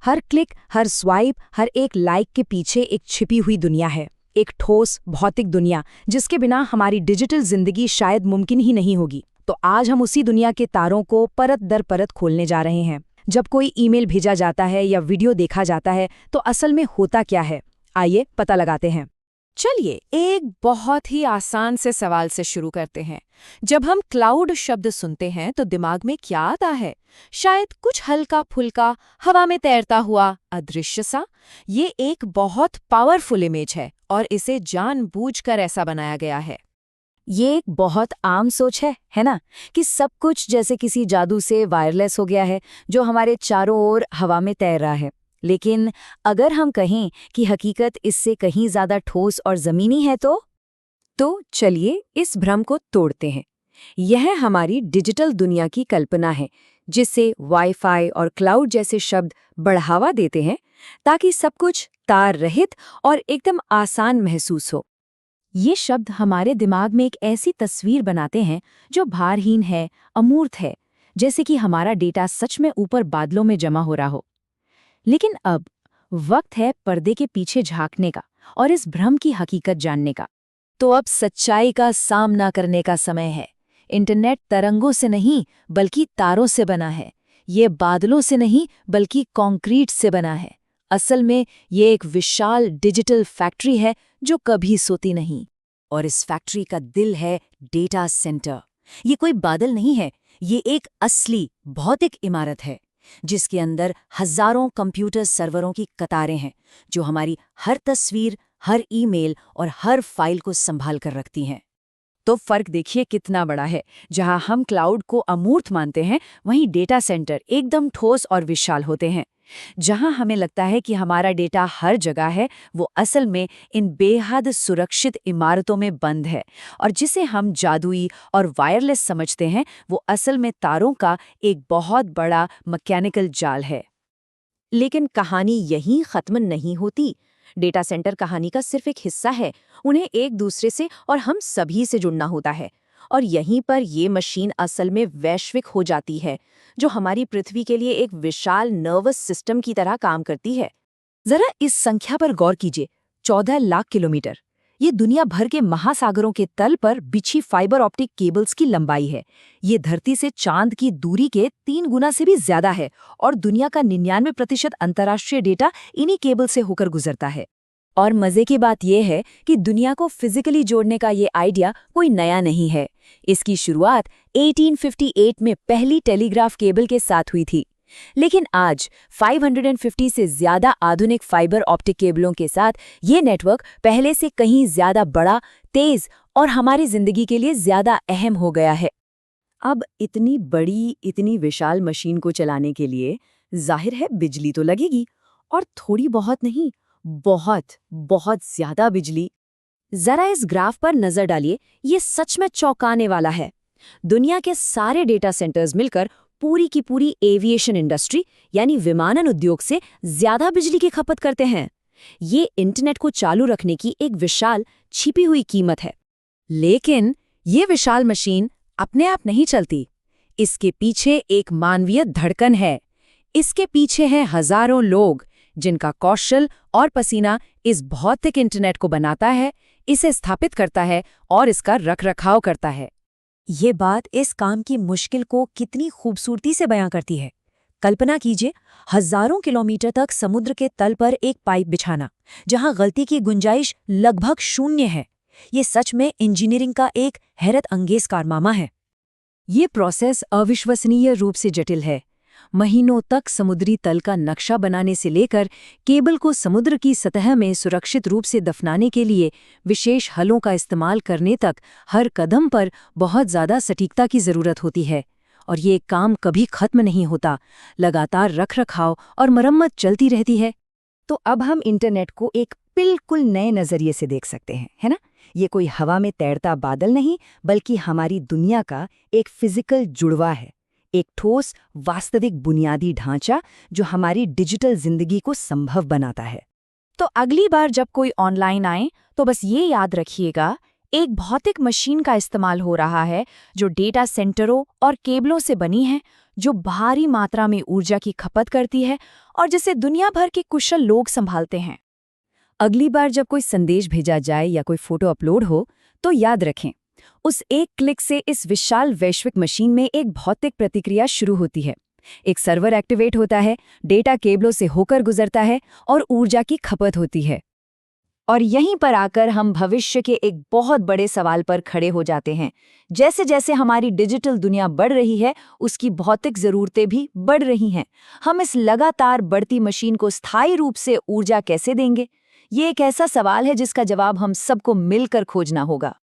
हर click, हर swipe, हर एक like के पीछे एक छिपी हुई दुनिया है, एक ठोस भौतिक दुनिया जिसके बिना हमारी डिजिटल जिंदगी शायद मुमकिन ही नहीं होगी। तो आज हम उसी दुनिया के तारों को परत दर परत खोलने जा रहे हैं। जब कोई ईमेल भेजा जाता है या वीडियो देखा जाता है तो असल में होता क्या है, आइए पता लगाते हैं। चलिए एक बहुत ही आसान से सवाल से शुरू करते हैं। जब हम क्लाउड शब्द सुनते हैं तो दिमाग में क्या आता है? शायद कुछ हल्का फुल्का, हवा में तैरता हुआ अदृश्य सा। ये एक बहुत पावरफुल इमेज है और इसे जानबूझकर ऐसा बनाया गया है। ये एक बहुत आम सोच है ना? कि सब कुछ जैसे किसी जादू से वायरलेस हो गया है, जो हमारे चारों ओर हवा में तैर रहा है। लेकिन अगर हम कहें कि हकीकत इससे कहीं ज्यादा ठोस और जमीनी है तो चलिए इस भ्रम को तोड़ते हैं। यह हमारी डिजिटल दुनिया की कल्पना है, जिसे वाईफाई और क्लाउड जैसे शब्द बढ़ावा देते हैं ताकि सब कुछ तार रहित और एकदम आसान महसूस हो। ये शब्द हमारे दिमाग में एक ऐसी तस्वीर बनाते हैं जो भारहीन है, अमूर्त है, जैसे कि हमारा डेटा सच में ऊपर बादलों में जमा हो रहा हो। लेकिन अब वक्त है पर्दे के पीछे झांकने का और इस भ्रम की हकीकत जानने का। तो अब सच्चाई का सामना करने का समय है। इंटरनेट तरंगों से नहीं बल्कि तारों से बना है। ये बादलों से नहीं बल्कि कंक्रीट से बना है। असल में ये एक विशाल डिजिटल फैक्ट्री है जो कभी सोती नहीं। और इस फैक्ट्री का दिल है डेटा सेंटर। ये कोई बादल नहीं है, ये एक असली भौतिक इमारत है जिसके अंदर हजारों कंप्यूटर सर्वरों की कतारें हैं जो हमारी हर तस्वीर, हर ईमेल और हर फाइल को संभाल कर रखती हैं। तो फर्क देखिए कितना बड़ा है। जहां हम क्लाउड को अमूर्त मानते हैं, वहीं डेटा सेंटर एकदम ठोस और विशाल होते हैं। जहां हमें लगता है कि हमारा डेटा हर जगह है, वो असल में इन बेहद सुरक्षित इमारतों में बंद है। और जिसे हम जादुई और वायरलेस समझते हैं, वो असल में तारों का एक बहुत बड़ा मैकेनिकल जाल है। लेकिन कहानी यहीं खत्म नहीं होती। डेटा सेंटर कहानी का सिर्फ एक हिस्सा है। उन्हें एक दूसरे से और हम सभी से जुड़ना होता है। और यहीं पर ये मशीन असल में वैश्विक हो जाती है, जो हमारी पृथ्वी के लिए एक विशाल नर्वस सिस्टम की तरह काम करती है। जरा इस संख्या पर गौर कीजिए, 14 लाख किलोमीटर। ये दुनिया भर के महासागरों के तल पर बिछी फाइबर ऑप्टिक केबल्स की लंबाई है। ये धरती से चांद की दूरी के 3 गुना से भी ज्यादा है और दुनिया का 99% अंतर्राष्ट्रीय डेटा इन्हीं केबल से होकर गुजरता है। और मजे की बात यह है कि दुनिया को फिजिकली जोड़ने का ये आइडिया कोई नया नहीं है। इसकी शुरुआत 1858 में पहली टेलीग्राफ केबल के साथ हुई थी। लेकिन आज 550 से ज्यादा आधुनिक फाइबर ऑप्टिक केबलों के साथ ये नेटवर्क पहले से कहीं ज्यादा बड़ा, तेज और हमारी जिंदगी के लिए ज्यादा अहम हो गया है। अब इतनी बड़ी, इतनी विशाल मशीन को चलाने के लिए जाहिर है बिजली तो लगेगी, और थोड़ी बहुत नहीं, बहुत बहुत ज्यादा बिजली। जरा इस ग्राफ पर नजर डालिए, ये सच में चौंकाने वाला है। दुनिया के सारे डेटा सेंटर्स मिलकर पूरी की पूरी एविएशन इंडस्ट्री यानी विमानन उद्योग से ज्यादा बिजली की खपत करते हैं। ये इंटरनेट को चालू रखने की एक विशाल छिपी हुई कीमत है। लेकिन ये विशाल मशीन अपने आप नहीं चलती। इसके पीछे एक मानवीय धड़कन है। इसके पीछे हैं हजारों लोग जिनका कौशल और पसीना इस भौतिक इंटरनेट को बनाता है, इसे स्थापित करता है और इसका रखरखाव करता है। ये बात इस काम की मुश्किल को कितनी खूबसूरती से बयां करती है। कल्पना कीजिए, हजारों किलोमीटर तक समुद्र के तल पर एक पाइप बिछाना, जहां गलती की गुंजाइश लगभग शून्य है। ये सच में इंजीनियरिंग का एक हैरत अंगेज कारनामा है। ये प्रोसेस अविश्वसनीय रूप से जटिल है। महीनों तक समुद्री तल का नक्शा बनाने से लेकर केबल को समुद्र की सतह में सुरक्षित रूप से दफनाने के लिए विशेष हलों का इस्तेमाल करने तक हर कदम पर बहुत ज़्यादा सटीकता की ज़रूरत होती है। और ये काम कभी खत्म नहीं होता। लगातार रखरखाव और मरम्मत चलती रहती है। तो अब हम इंटरनेट को एक बिल्कुल नए नज़रिए से देख सकते हैं, है ना? ये कोई हवा में तैरता बादल नहीं, बल्कि हमारी दुनिया का एक फिजिकल जुड़वा है। एक ठोस, वास्तविक बुनियादी ढांचा जो हमारी डिजिटल जिंदगी को संभव बनाता है। तो अगली बार जब कोई ऑनलाइन आए तो बस ये याद रखिएगा, एक भौतिक मशीन का इस्तेमाल हो रहा है जो डेटा सेंटरों और केबलों से बनी है, जो भारी मात्रा में ऊर्जा की खपत करती है और जिसे दुनिया भर के कुशल लोग संभालते हैं। अगली बार जब कोई संदेश भेजा जाए या कोई फोटो अपलोड हो, तो याद रखें, उस एक क्लिक से इस विशाल वैश्विक मशीन में एक भौतिक प्रतिक्रिया शुरू होती है। एक सर्वर एक्टिवेट होता है, डेटा केबलों से होकर गुजरता है और ऊर्जा की खपत होती है। और यहीं पर आकर हम भविष्य के एक बहुत बड़े सवाल पर खड़े हो जाते हैं। जैसे जैसे हमारी डिजिटल दुनिया बढ़ रही है, उसकी भौतिक ज़रूरतें भी बढ़ रही हैं। हम इस लगातार बढ़ती मशीन को स्थायी रूप से ऊर्जा कैसे देंगे? ये एक ऐसा सवाल है जिसका जवाब हम सबको मिलकर खोजना होगा।